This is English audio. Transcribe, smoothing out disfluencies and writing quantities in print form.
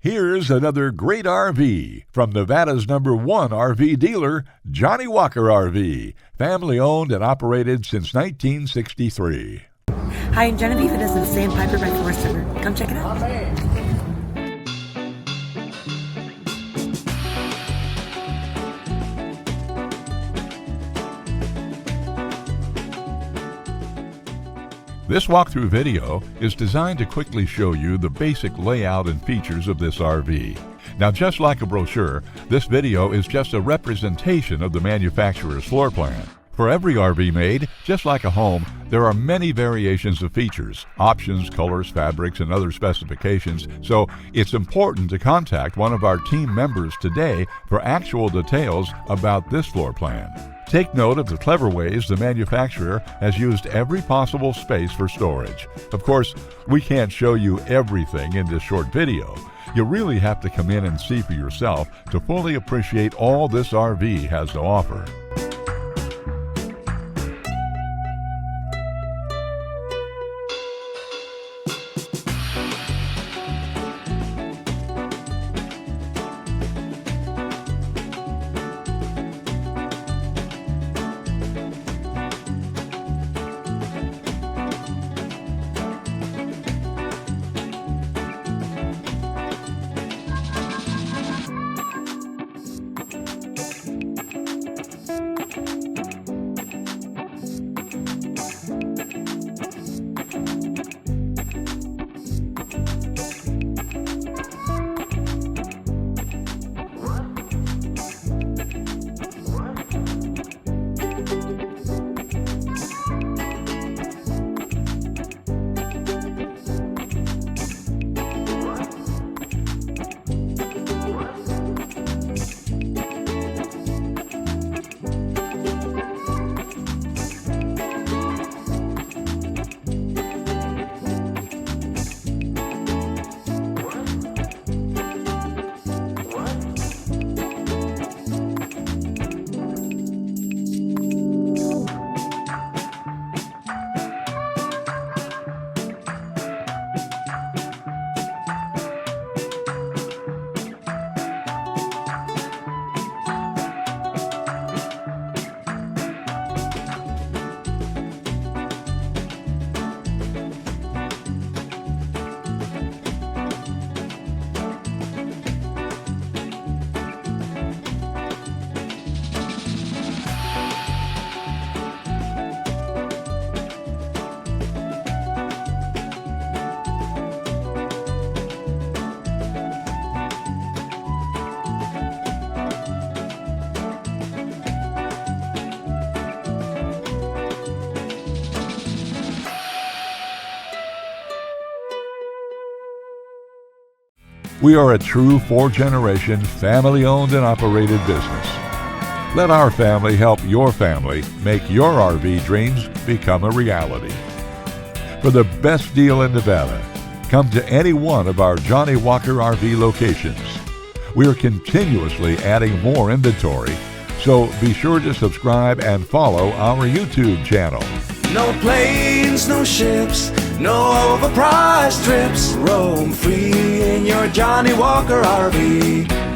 Here's another great RV from Nevada's #1 RV dealer, Johnnie Walker RV, family owned and operated since 1963. Hi, I'm Genevieve, and this is Sandpiper by Forest River. Come check it out. This walkthrough video is designed to quickly show you the basic layout and features of this RV. Now, just like a brochure, this video is just a representation of the manufacturer's floor plan. For every RV made, just like a home, there are many variations of features, options, colors, fabrics, and other specifications, so it's important to contact one of our team members today for actual details about this floor plan. Take note of the clever ways the manufacturer has used every possible space for storage. Of course, we can't show you everything in this short video. You really have to come in and see for yourself to fully appreciate all this RV has to offer. We are a true 4-generation, family-owned and operated business. Let our family help your family make your RV dreams become a reality. For the best deal in Nevada, come to any one of our Johnnie Walker RV locations. We are continuously adding more inventory, so be sure to subscribe and follow our YouTube channel. No planes, no ships, no overpriced trips. Roam free in your Johnnie Walker RV.